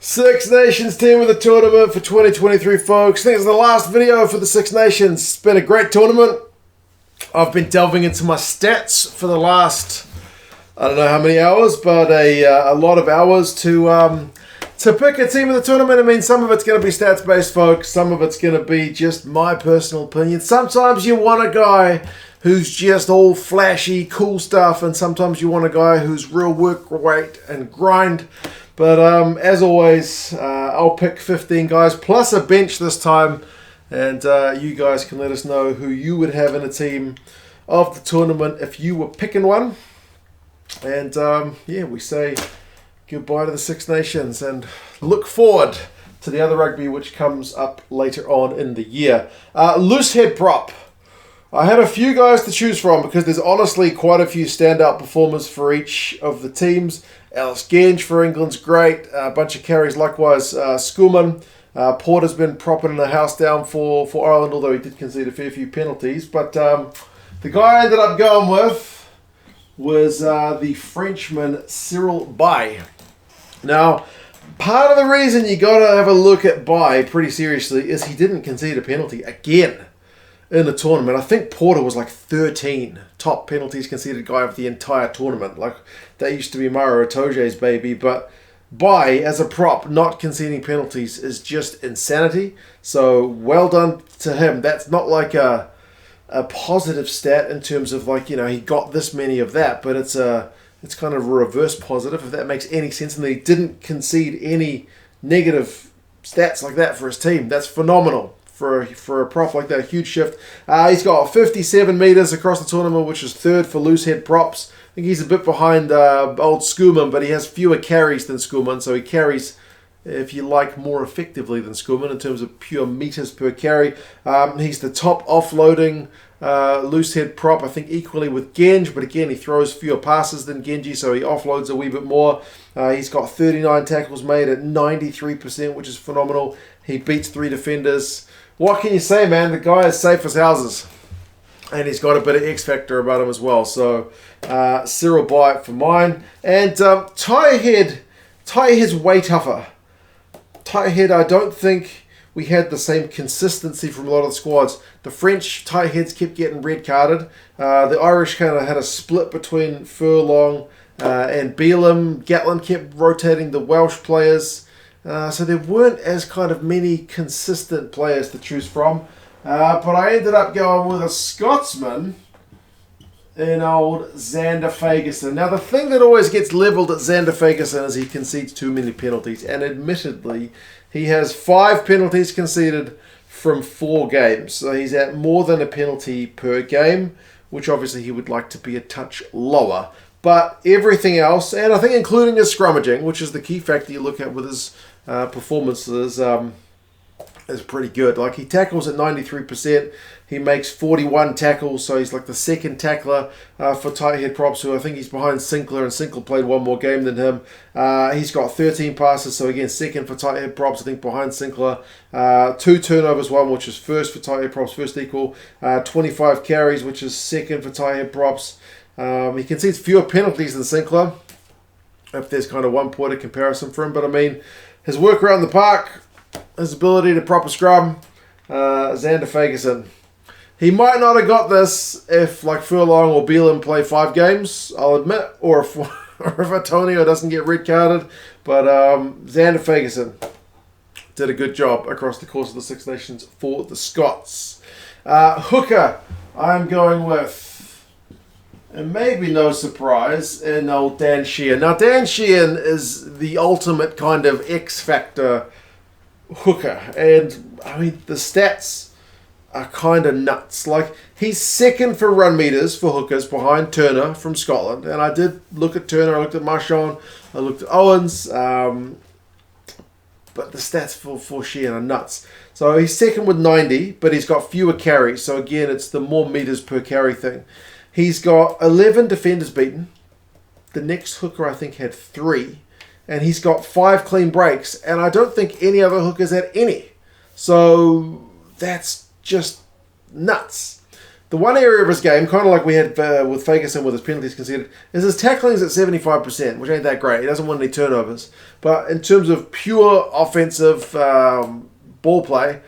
Six Nations team of the tournament for 2023, folks. I think it's the last video for the Six Nations. It's been a great tournament. I've been delving into my stats for the last, I don't know how many hours, but a lot of hours to pick a team of the tournament. I mean, some of it's going to be stats-based, folks. Some of it's going to be just my personal opinion. Sometimes you want a guy who's just all flashy, cool stuff, and sometimes you want a guy who's real work rate and grind. But as always, I'll pick 15 guys plus a bench this time, and you guys can let us know who you would have in a team of the tournament if you were picking one. And yeah, we say goodbye to the Six Nations and look forward to the other rugby which comes up later on in the year. Loose head prop. I had a few guys to choose from because there's honestly quite a few standout performers for each of the teams. Alice Genge for England's great. A bunch of carries likewise. Schoolman. Porter's been propping the house down for Ireland, although he did concede a fair few penalties. But the guy I ended up going with was the Frenchman CYRIL BAILLE. Now, part of the reason you got to have a look at BAILLE pretty seriously is he didn't concede a penalty again in the tournament. I think Porter was like 13 top penalties conceded guy of the entire tournament. Like, that used to be Maro Itoje's baby, but BAILLE as a prop not conceding penalties is just insanity. So well done to him. That's not like a positive stat in terms of, like, you know, he got this many of that, but it's kind of a reverse positive, if that makes any sense, and he didn't concede any negative stats like that for his team. That's phenomenal. For a prop like that, a huge shift. He's got 57 metres across the tournament, which is third for loose head props. I think he's a bit behind old Schoolman, but he has fewer carries than Schoolman, so he carries, if you like, more effectively than Schoolman in terms of pure metres per carry. He's the top offloading loose head prop, I think equally with Genge, but again, he throws fewer passes than Genji, so he offloads a wee bit more. He's got 39 tackles made at 93%, which is phenomenal. He beats 3 defenders. What can you say, man? The guy is safe as houses. And he's got a bit of X factor about him as well. So, CYRIL BAILLE for mine. And Tight Head's way tougher. Tight Head, I don't think we had the same consistency from a lot of the squads. The French Tight Heads kept getting red carded. The Irish kind of had a split between Furlong and BAILLE. Gatlin kept rotating the Welsh players. So there weren't as kind of many consistent players to choose from. But I ended up going with a Scotsman in old Zander FAGERSON. Now, the thing that always gets levelled at Zander FAGERSON is he concedes too many penalties. And admittedly, he has 5 penalties conceded from 4 games. So he's at more than a penalty per game, which obviously he would like to be a touch lower. But everything else, and I think including his scrummaging, which is the key factor you look at with his performances, is pretty good. Like, he tackles at 93%. He makes 41 tackles, so he's like the second tackler for tight head props, who I think he's behind Sinclair, and Sinclair played 1 more game than him. He's got 13 passes, so again, second for tight head props, I think behind Sinclair. 2 turnovers, 1 which is first for tight head props, first equal. 25 carries, which is second for tight head props. He concedes fewer penalties than Sinclair, if there's kind of 1 point of comparison for him. But I mean, his work around the park, his ability to prop a scrum, Zander FAGERSON. He might not have got this if, like, Furlong or BAILLE play 5 games, I'll admit, or if Antonio doesn't get red carded. But Zander FAGERSON did a good job across the course of the Six Nations for the Scots. Hooker, I'm going with, and maybe no surprise, in old Dan Sheehan. Now, Dan Sheehan is the ultimate kind of X factor hooker. And, I mean, the stats are kind of nuts. Like, he's second for run meters for hookers behind Turner from Scotland. And I did look at Turner, I looked at Marchand, I looked at Owens. But the stats for Sheehan are nuts. So he's second with 90, but he's got fewer carries. So again, it's the more meters per carry thing. He's got 11 defenders beaten. The next hooker, I think, had 3. And he's got 5 clean breaks. And I don't think any other hookers had any. So that's just nuts. The one area of his game, kind of like we had with FAGERSON with his penalties conceded, is his tackling's at 75%, which ain't that great. He doesn't want any turnovers. But in terms of pure offensive ball play,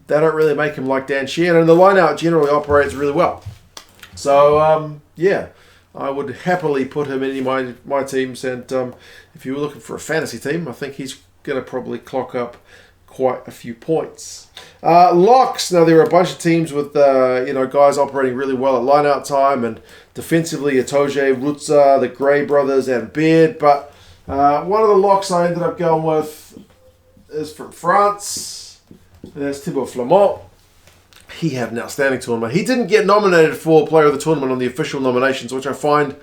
they don't really make him like Dan Sheehan. And the line-out generally operates really well. So, yeah, I would happily put him in my teams. And if you were looking for a fantasy team, I think he's going to probably clock up quite a few points. Locks. Now, there are a bunch of teams with guys operating really well at line-out time, and defensively, Itoje, Rutza, the Gray brothers, and Beard. But one of the locks I ended up going with is from France. That's Thibaud Flamant. He had an outstanding tournament. He didn't get nominated for Player of the Tournament on the official nominations, which I find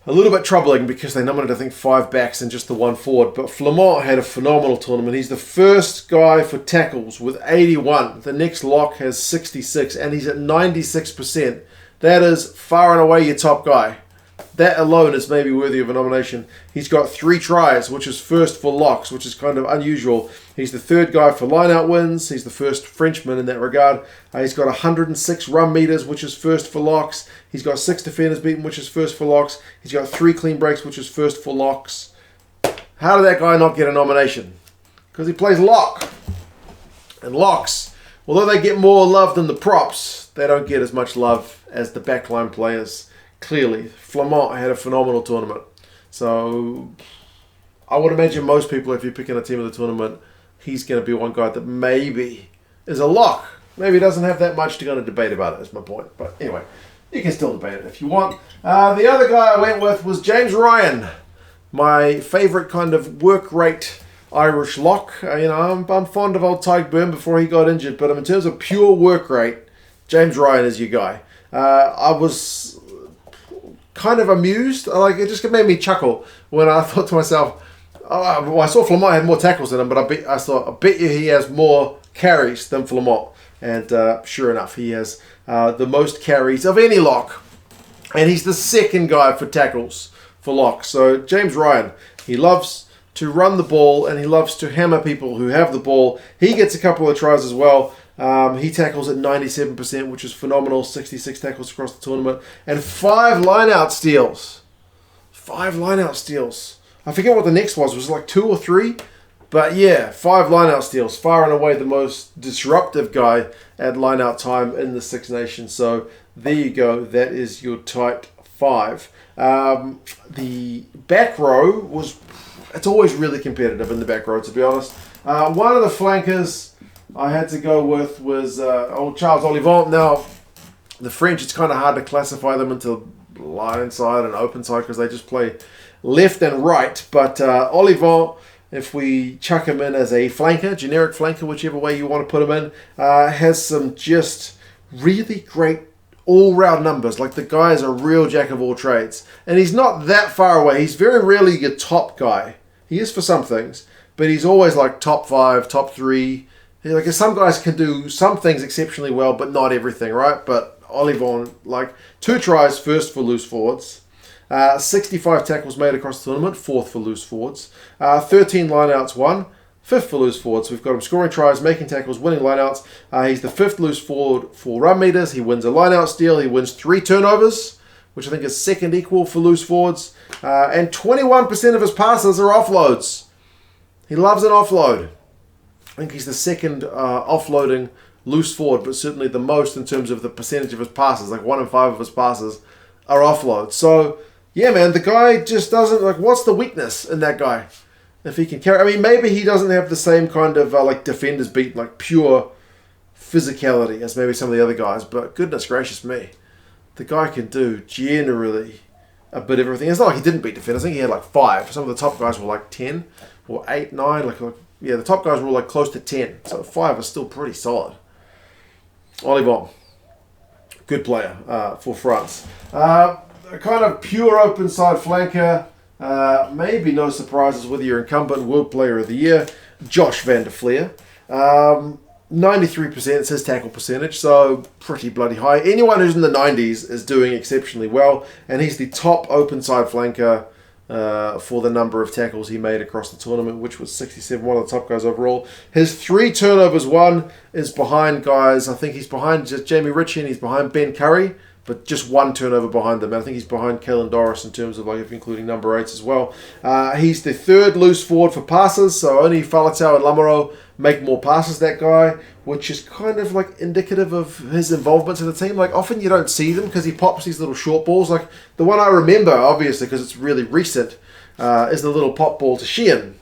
a little bit troubling because they nominated, I think, 5 backs and just the 1 forward. But Flamant had a phenomenal tournament. He's the first guy for tackles with 81. The next lock has 66, and he's at 96%. That is far and away your top guy. That alone is maybe worthy of a nomination. He's got 3 tries, which is first for locks, which is kind of unusual. He's the 3rd guy for line-out wins. He's the first Frenchman in that regard. He's got 106 run meters, which is first for locks. He's got 6 defenders beaten, which is first for locks. He's got 3 clean breaks, which is first for locks. How did that guy not get a nomination? Because he plays lock. And locks, although they get more love than the props, they don't get as much love as the backline players. Clearly, Flamant had a phenomenal tournament. So, I would imagine most people, if you're picking a team of the tournament, he's going to be one guy that maybe is a lock. Maybe doesn't have that much to go and debate about it, is my point. But anyway, you can still debate it if you want. The other guy I went with was James Ryan, my favourite kind of work rate Irish lock. I'm fond of old Tyke Byrne before he got injured, but in terms of pure work rate, James Ryan is your guy. I was kind of amused. It just made me chuckle when I thought to myself, I saw Flamant had more tackles than him, but I thought, I bet you he has more carries than Flamant. And sure enough, he has the most carries of any lock. And he's the 2nd guy for tackles for locks. So James Ryan, he loves to run the ball and he loves to hammer people who have the ball. He gets a couple of tries as well. He tackles at 97%, which is phenomenal. 66 tackles across the tournament. And 5 line-out steals. 5 line-out steals. I forget what the next was. Was it like 2 or 3? But yeah, 5 line-out steals. Far and away the most disruptive guy at line-out time in the Six Nations. So there you go. That is your tight 5. The back row was... It's always really competitive in the back row, to be honest. One of the flankers I had to go with was old Charles Ollivon. Now, the French, it's kind of hard to classify them into line side and open side because they just play left and right. But Ollivon, if we chuck him in as a flanker, generic flanker, whichever way you want to put him in, has some just really great all-round numbers. Like, the guy is a real jack of all trades. And he's not that far away. He's very rarely your top guy. He is for some things, but he's always like top 5, top 3. Like, some guys can do some things exceptionally well, but not everything, right? But Ollivon, 2 tries, first for loose forwards. 65 tackles made across the tournament, 4th for loose forwards. 13 lineouts won, 5th for loose forwards. We've got him scoring tries, making tackles, winning lineouts. He's the 5th loose forward for run meters. He wins a lineout steal. He wins 3 turnovers, which I think is 2nd equal for loose forwards. And 21% of his passes are offloads. He loves an offload. I think he's the 2nd offloading loose forward, but certainly the most in terms of the percentage of his passes. 1 in 5 of his passes are offloads. So, yeah, man, the guy just doesn't... what's the weakness in that guy? If he can carry... maybe he doesn't have the same kind of, defenders beat, pure physicality as maybe some of the other guys, but goodness gracious me. The guy can do generally a bit of everything. It's not like he didn't beat defenders. I think he had 5. Some of the top guys were 10 or 8, 9. Yeah, the top guys were all close to 10. So 5 is still pretty solid. Ollivon, good player for France. A kind of pure open side flanker. Maybe no surprises with your incumbent World Player of the Year, Josh van der Fleer. 93% is his tackle percentage, so pretty bloody high. Anyone who's in the 90s is doing exceptionally well, and he's the top open side flanker for the number of tackles he made across the tournament, which was 67, one of the top guys overall. His 3 turnovers won is behind guys. I think he's behind just Jamie Ritchie and he's behind Ben Curry, but just 1 turnover behind them. And I think he's behind KEENAN Doris in terms of, like, if including number 8s as well. He's the 3rd loose forward for passes, so only Faletau and Lamaro make more passes, that guy, which is kind of like indicative of his involvement in the team. Like, often you don't see them because he pops these little short balls. Like, the one I remember, obviously, because it's really recent, is the little pop ball to SHEEHAN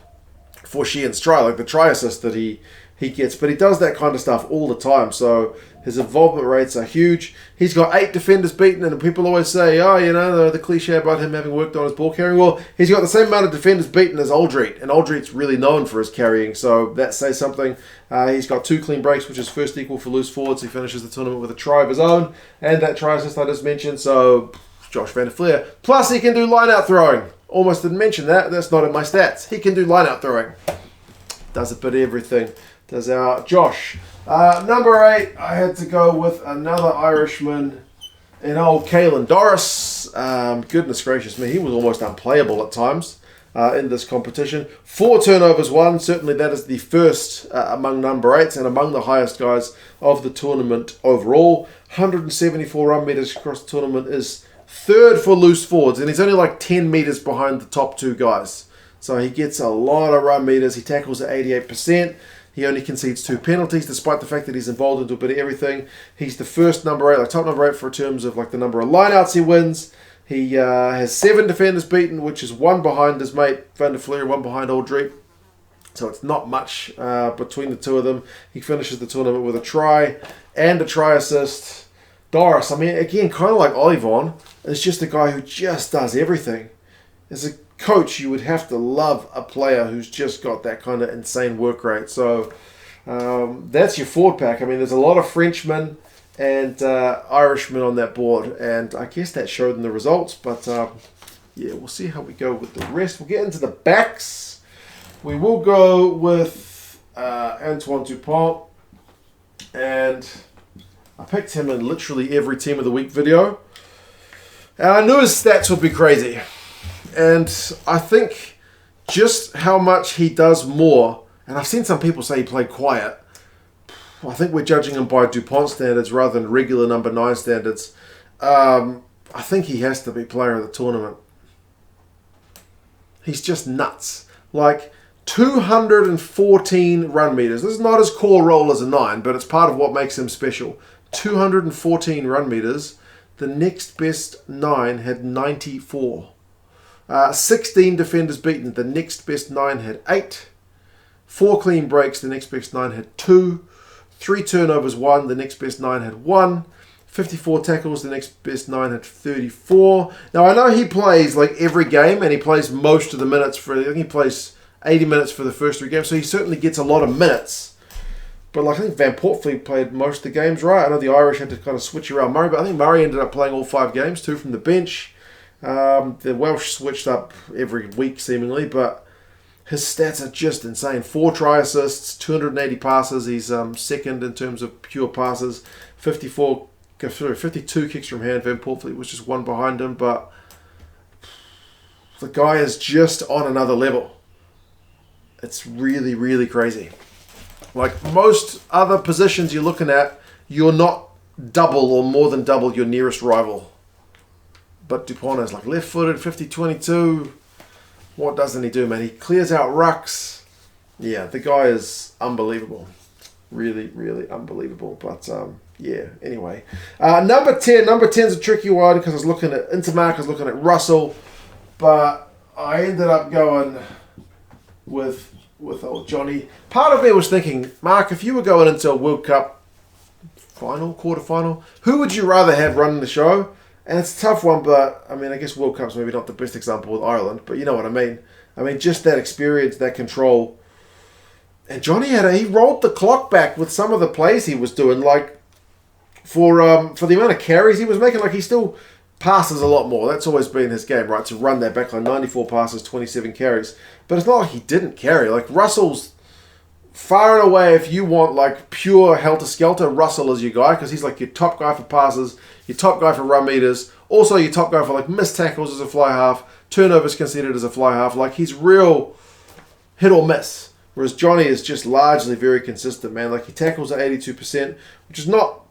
for SHEEHAN's try, like the try assist that he gets. But he does that kind of stuff all the time, so his involvement rates are huge. He's got 8 defenders beaten, and people always say, oh, you know, the cliche about him having worked on his ball carrying. Well, he's got the same amount of defenders beaten as Aldrit, and Aldrit's really known for his carrying, so that says something. He's got 2 clean breaks, which is first equal for loose forwards. He finishes the tournament with a try of his own, and that try assist I just mentioned, so Josh Van der Fleer. Plus, he can do line-out throwing. Almost didn't mention that. That's not in my stats. He can do line-out throwing. Does a bit of everything. Does our Josh. Number 8, I had to go with another Irishman in old KEENAN Doris. Goodness gracious me, he was almost unplayable at times in this competition. 4 turnovers won. Certainly that is the first among number 8s and among the highest guys of the tournament overall. 174 run meters across the tournament is 3rd for loose forwards, and he's only like 10 meters behind the top 2 guys. So he gets a lot of run meters. He tackles at 88%. He only concedes 2 penalties, despite the fact that he's involved into a bit of everything. He's the first number 8, like top number 8 for terms of like the number of lineouts he wins. He has 7 defenders beaten, which is 1 behind his mate Van der Fleer, 1 behind Aldrit. So it's not much between the 2 of them. He finishes the tournament with a try and a try assist. Doris, I mean, again, kind of like OLLIVON, is just a guy who just does everything. As a coach, you would have to love a player who's just got that kind of insane work rate. So that's your forward pack. I mean, there's a lot of Frenchmen and Irishmen on that board, and I guess that showed in the results. But yeah, we'll see how we go with the rest. We'll get into the backs. We will go with Antoine DUPONT, and I picked him in literally every Team of the Week video. And I knew his stats would be crazy. And I think just how much he does more, and I've seen some people say he played quiet. I think we're judging him by DuPont standards rather than regular number 9 standards. I think he has to be player of the tournament. He's just nuts. Like 214 run meters. This is not his core role as a 9, but it's part of what makes him special. 214 run meters. The next best 9 had 94. 16 defenders beaten. The next best 9 had 8. 4 clean breaks. The next best 9 had 2. 3 turnovers won. The next best 9 had 1. 54 tackles. The next best 9 had 34. Now I know he plays like every game, and he plays most of the minutes for. I think he plays 80 minutes for the first 3 games, so he certainly gets a lot of minutes. But like, I think Van Portfleet played most of the games, right? I know the Irish had to kind of switch around Murray, but I think Murray ended up playing all 5 games, 2 from the bench. The Welsh switched up every week seemingly, but his stats are just insane. 4 try assists, 280 passes. He's second in terms of pure passes. 52 kicks from hand. Van Portfleet was just 1 behind him, but the guy is just on another level. It's really, really crazy. Like most other positions you're looking at, you're not double or more than double your nearest rival. But DuPont is like left-footed, 50-22. What doesn't he do, man? He clears out rucks. Yeah, the guy is unbelievable. Really, really unbelievable. But, yeah, anyway. Number 10. Number 10 is a tricky one because I was looking at Intermark, I was looking at Russell. But I ended up going with old Johnny. Part of me was thinking, Mark, if you were going into a World Cup final, quarterfinal, who would you rather have running the show? And it's a tough one, but I mean, I guess World Cup's maybe not the best example with Ireland, but you know what I mean. I mean, just that experience, that control. And Johnny he rolled the clock back with some of the plays he was doing, like for the amount of carries he was making. Like, he still passes a lot more. That's always been his game, right? To run that back line, 94 passes, 27 carries. But it's not like he didn't carry. Like, Russell's far and away, if you want like pure helter-skelter, Russell is your guy, because he's like your top guy for passes, your top guy for run meters, also your top guy for like missed tackles as a fly half, turnovers conceded as a fly half. Like, he's real hit or miss. Whereas Johnny is just largely very consistent, man. Like, he tackles at 82%, which is not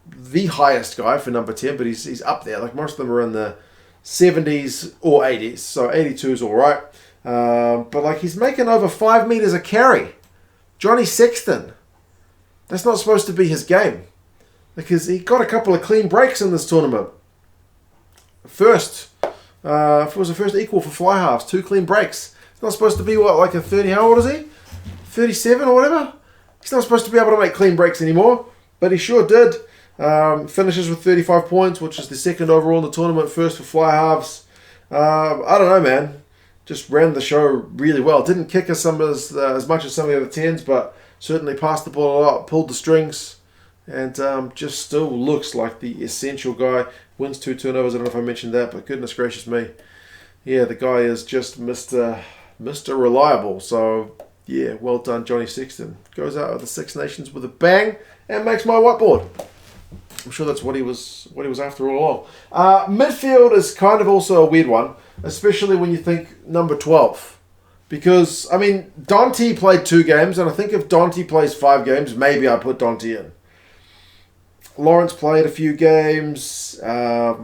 the highest guy for number 10, but he's up there. Like, most of them are in the 70s or 80s, so 82 is all right. But, like, he's making over 5 meters a carry. Johnny Sexton. That's not supposed to be his game. Because he got a couple of clean breaks in this tournament. First, it was the first equal for fly halves, 2 clean breaks. It's not supposed to be, what, like a 30, how old is he? 37 or whatever? He's not supposed to be able to make clean breaks anymore, but he sure did. Finishes with 35 points, which is the second overall in the tournament, first for fly halves. I don't know, man. Just ran the show really well. Didn't kick us as much as some of the other 10s, but certainly passed the ball a lot, pulled the strings, and just still looks like the essential guy. Wins 2 turnovers. I don't know if I mentioned that, but goodness gracious me. Yeah, the guy is just Mr. Reliable. So, yeah, well done, Johnny Sexton. Goes out of the Six Nations with a bang and makes my whiteboard. I'm sure that's what he was after all along. Midfield is kind of also a weird one, especially when you think number 12. Because, I mean, Dante played 2 games, and I think if Dante plays 5 games, maybe I put Dante in. Lawrence played a few games. Yeah,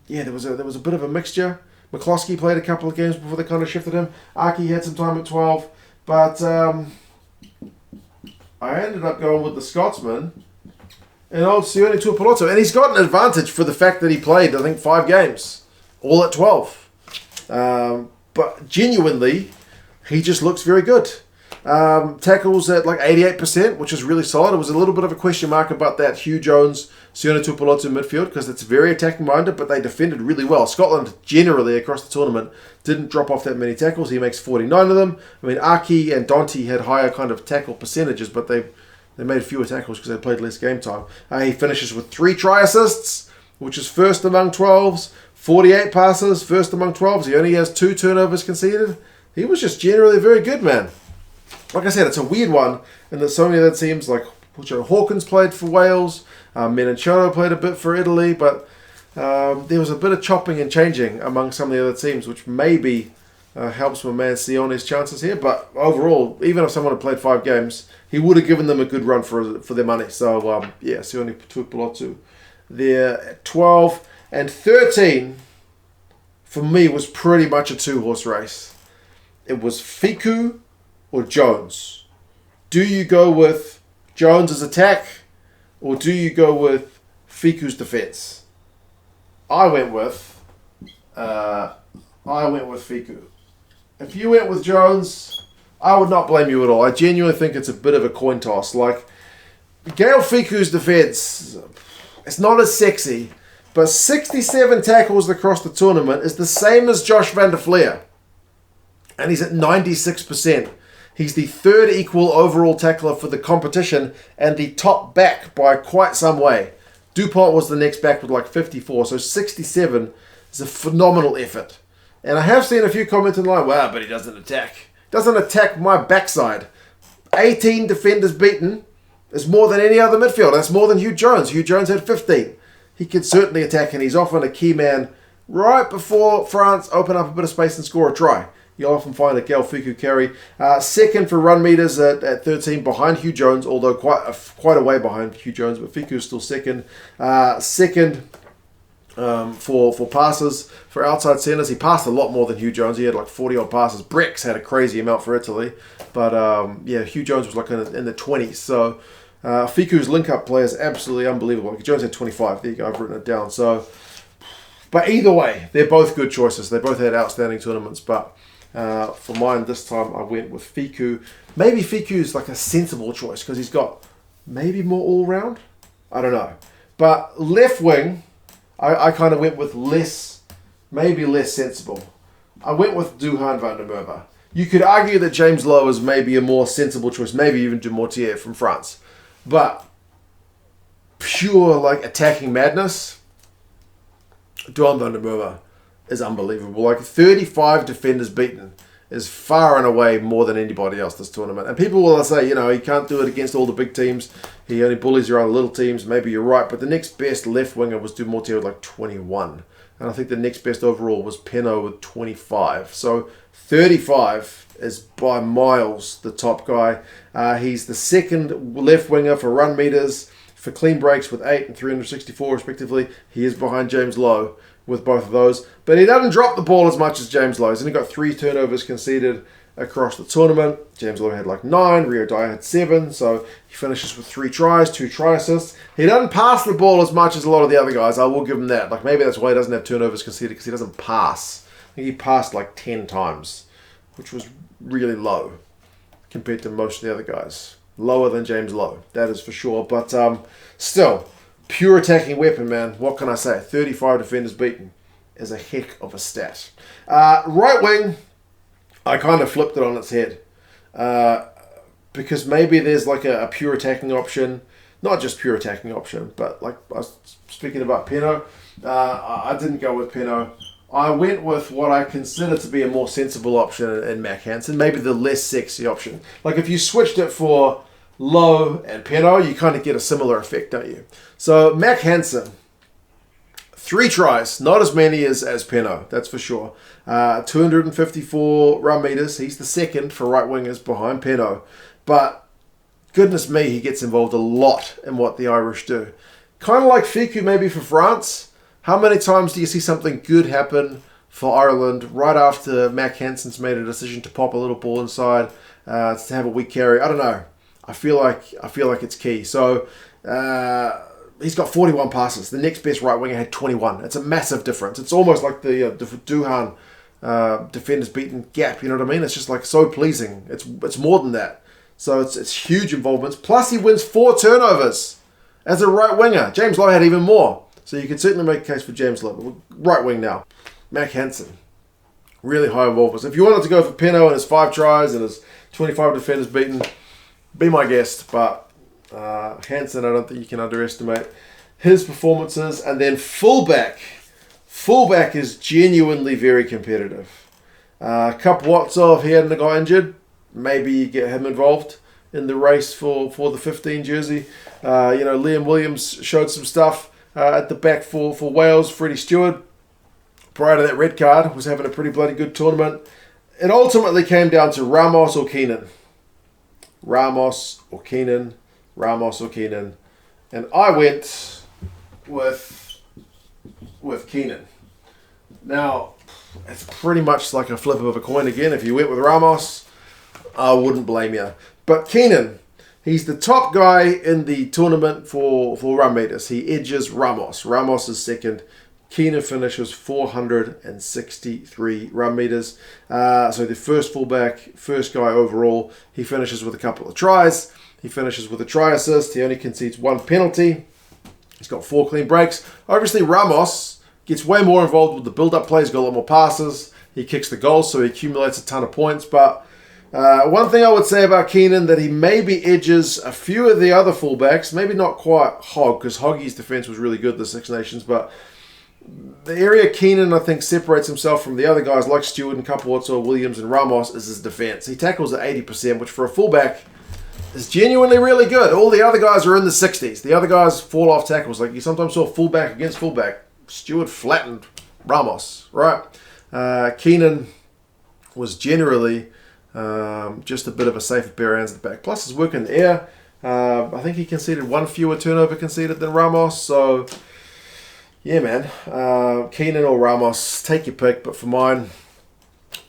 there was a bit of a mixture. McCloskey played a couple of games before they kind of shifted him. Aki had some time at 12. But I ended up going with the Scotsman and old SIONE TUIPULOTU. And he's got an advantage for the fact that he played, I think, 5 games. All at 12. But genuinely, he just looks very good. Tackles at like 88%, which is really solid. It was a little bit of a question mark about that Hugh Jones, SIONE TUIPULOTU midfield, because it's very attacking minded, but they defended really well. Scotland generally across the tournament didn't drop off that many tackles. He makes 49 of them. I mean, Aki and Dante had higher kind of tackle percentages, but they made fewer tackles because they played less game time. He finishes with 3 try assists, which is first among 12s. 48 passes, first among 12s. He only has 2 turnovers conceded. He was just generally very good, man. Like I said, it's a weird one, and there's so many other teams, like Joe Hawkins played for Wales, Menoncello played a bit for Italy, but there was a bit of chopping and changing among some of the other teams, which maybe helps my man Sione's chances here. But overall, even if someone had played 5 games, he would have given them a good run for their money. So, yeah, SIONE TUIPULOTU. They're at 12 and 13, for me, was pretty much a 2-horse race. It was Fiku or Jones. Do you go with Jones's attack, or do you go with Fiku's defense? I went with Fiku. If you went with Jones, I would not blame you at all. I genuinely think it's a bit of a coin toss. Like, Gael Fiku's defense, it's not as sexy, but 67 tackles across the tournament is the same as Josh van der Fleer. And he's at 96%. He's the 3rd equal overall tackler for the competition and the top back by quite some way. DuPont was the next back with like 54, so 67 is a phenomenal effort. And I have seen a few comments online, wow, but he doesn't attack. Doesn't attack my backside. 18 defenders beaten is more than any other midfielder. That's more than Hugh Jones. Hugh Jones had 15. He can certainly attack, and he's often a key man right before France open up a bit of space and score a try. You'll often find a Gael Fiku carry. Second for run meters at 13 behind Hugh Jones, although quite a way behind Hugh Jones, but Fiku is still second. Second for passes, for outside centres. He passed a lot more than Hugh Jones. He had like 40-odd passes. Brex had a crazy amount for Italy. But yeah, Hugh Jones was like in the 20s. So Fiku's link-up play is absolutely unbelievable. Jones had 25. There you go, I've written it down. So, but either way, they're both good choices. They both had outstanding tournaments, but for mine this time I went with Fiku. Maybe Fiku's like a sensible choice because he's got maybe more all-round. I don't know. But left wing, I kind of went with maybe less sensible. I went with DUHAN van der Merwe. You could argue that James Lowe is maybe a more sensible choice, maybe even Dumortier from France. But pure like attacking madness, DUHAN van der Merwe is unbelievable. Like 35 defenders beaten is far and away more than anybody else this tournament. And people will say, you know, he can't do it against all the big teams. He only bullies around the little teams. Maybe you're right. But the next best left winger was Dumortier with like 21. And I think the next best overall was Penno with 25. So 35 is by miles the top guy. He's the second left winger for run meters, for clean breaks with 8 and 364 respectively. He is behind James Lowe with both of those. But he doesn't drop the ball as much as James Lowe. He's only got 3 turnovers conceded across the tournament. James Lowe had like 9, Rio Dyer had 7, so he finishes with 3 tries, 2 try assists. He doesn't pass the ball as much as a lot of the other guys. I will give him that. Like maybe that's why he doesn't have turnovers conceded, because he doesn't pass. I think he passed like 10 times, which was really low compared to most of the other guys. Lower than James Lowe, that is for sure. But still, pure attacking weapon, man. What can I say? 35 defenders beaten is a heck of a stat. Right wing, I kind of flipped it on its head. Because maybe there's like a pure attacking option. Not just pure attacking option, but like I was speaking about Penno. I didn't go with Penno. I went with what I consider to be a more sensible option in Mack Hansen. Maybe the less sexy option. Like if you switched it for Lowe and Penno, you kind of get a similar effect, don't you? So Mack Hansen, 3 tries, not as many as Penno, that's for sure. 254 run meters. He's the second for right wingers behind Penno. But goodness me, he gets involved a lot in what the Irish do. Kind of like Fiku maybe for France. How many times do you see something good happen for Ireland right after Mack Hansen's made a decision to pop a little ball inside, to have a weak carry? I don't know. I feel like it's key. So he's got 41 passes. The next best right winger had 21. It's a massive difference. It's almost like the DUHAN defenders beaten gap. You know what I mean? It's just like so pleasing. It's more than that. So it's huge involvements. Plus he wins 4 turnovers as a right winger. James Lowe had even more. So you can certainly make a case for James Lowe. Right wing now. Mack Hansen. Really high involvements. If you wanted to go for Penno and his 5 tries and his 25 defenders beaten, be my guest. But Hansen, I don't think you can underestimate his performances. And then fullback. Fullback is genuinely very competitive. Kapwatso, if he hadn't got injured, maybe you get him involved in the race for the 15 jersey. Liam Williams showed some stuff at the back for Wales. Freddie Stewart, prior to that red card, was having a pretty bloody good tournament. It ultimately came down to Ramos or Keenan. Ramos or Keenan. Ramos or Keenan. And I went with Keenan. Now, it's pretty much like a flip of a coin again. If you went with Ramos, I wouldn't blame you. But Keenan, he's the top guy in the tournament for run meters. He edges Ramos. Ramos is second. Keenan finishes 463 run meters. So the first fullback, first guy overall. He finishes with a couple of tries. He finishes with a try assist. He only concedes 1 penalty. He's got 4 clean breaks. Obviously, Ramos gets way more involved with the build-up play. He's got a lot more passes. He kicks the goals, so he accumulates a ton of points. But one thing I would say about Keenan, that he maybe edges a few of the other fullbacks. Maybe not quite Hog, because Hoggy's defense was really good in the Six Nations. But the area Keenan, I think, separates himself from the other guys like Stewart and Kapwatso, Williams and Ramos is his defense. He tackles at 80%, which for a fullback is genuinely really good. All the other guys are in the 60s. The other guys fall off tackles. Like you sometimes saw fullback against fullback. Stewart flattened Ramos, right? Keenan was generally just a bit of a safer pair of hands at the back. Plus his work in the air. I think he conceded 1 fewer turnover conceded than Ramos. So, yeah, man. Keenan or Ramos, take your pick. But for mine,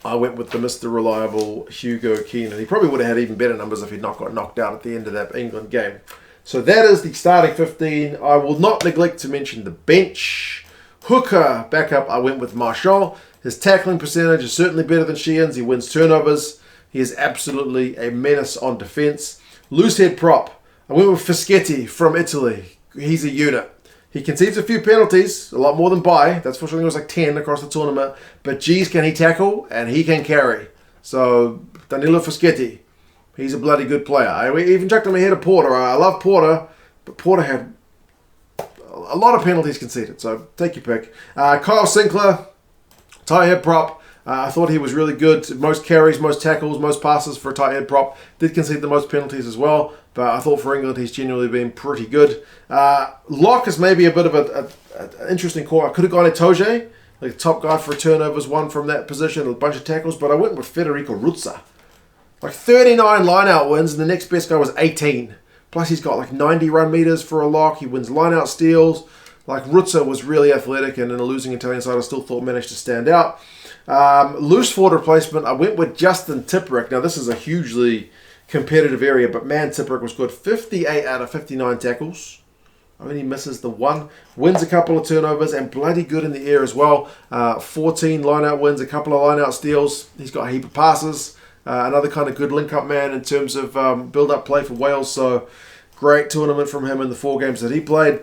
I went with the Mr. Reliable Hugo Keenan. He probably would have had even better numbers if he'd not got knocked out at the end of that England game. So that is the starting 15. I will not neglect to mention the bench. Hooker, backup, I went with Marchand. His tackling percentage is certainly better than Sheehan's. He wins turnovers. He is absolutely a menace on defense. Loose head prop, I went with Fischetti from Italy. He's a unit. He concedes a few penalties, a lot more than Bai. That's for sure. I think it was like 10 across the tournament. But geez, can he tackle and he can carry. So Danilo Fischetti, he's a bloody good player. I even chucked him ahead of Porter. I love Porter, but Porter had a lot of penalties conceded. So take your pick. Kyle Sinclair, tight head prop. I thought he was really good. Most carries, most tackles, most passes for a tight head prop. Did concede the most penalties as well. But I thought for England, he's genuinely been pretty good. Lock is maybe a bit of an interesting call. I could have gone Itoje. like the top guy for turnovers, one from that position, a bunch of tackles, but I went with Federico Ruzza. Like 39 line-out wins, and the next best guy was 18. Plus he's got like 90 run meters for a lock. He wins line-out steals. Like Ruzza was really athletic, and in a losing Italian side, I still thought managed to stand out. Loose forward replacement, I went with Justin Tipuric. Now this is a hugely competitive area, but man, Tipuric was good. 58 out of 59 tackles. Only misses the one. Wins a couple of turnovers, and bloody good in the air as well. 14 line-out wins, a couple of line-out steals. He's got a heap of passes. Another kind of good link-up man in terms of build-up play for Wales. So great tournament from him in the 4 games that he played.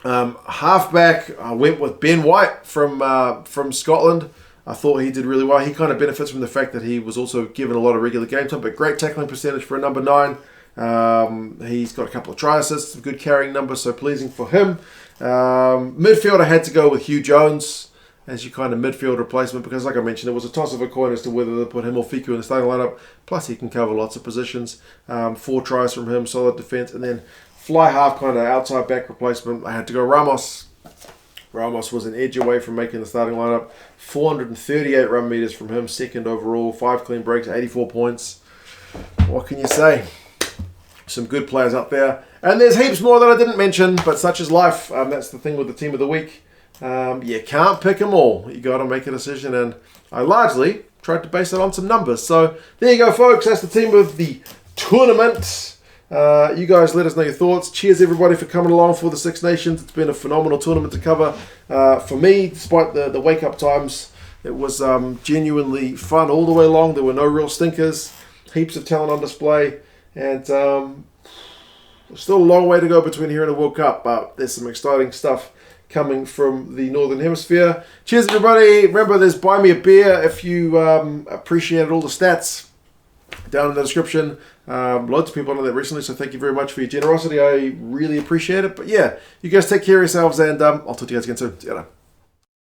Halfback, I went with Ben White from Scotland. I thought he did really well. He kind of benefits from the fact that he was also given a lot of regular game time, but great tackling percentage for a number 9. He's got a couple of try assists, a good carrying number, so pleasing for him. Midfield, I had to go with Hugh Jones as your kind of midfield replacement, because like I mentioned, it was a toss of a coin as to whether to put him or Fiku in the starting lineup. Plus he can cover lots of positions. 4 tries from him, solid defense. And then fly half kind of outside back replacement, I had to go Ramos. Ramos was an edge away from making the starting lineup. 438 run meters from him, second overall, 5 clean breaks, 84 points. What can you say? Some good players up there. And there's heaps more that I didn't mention, but such is life. That's the thing with the team of the week. You can't pick them all. You got to make a decision, and I largely tried to base it on some numbers. So there you go, folks. That's the team of the tournament. You guys let us know your thoughts. Cheers, everybody, for coming along for the Six Nations. It's been a phenomenal tournament to cover. For me, despite the wake-up times, it was genuinely fun all the way along. There were no real stinkers. Heaps of talent on display. And still a long way to go between here and the World Cup, but there's some exciting stuff coming from the Northern Hemisphere. Cheers, everybody. Remember, there's Buy Me a Beer if you appreciated all the stats down in the description. Loads of people on that recently, so thank you very much for your generosity. I really appreciate it. But yeah, you guys take care of yourselves, and I'll talk to you guys again soon. See you later.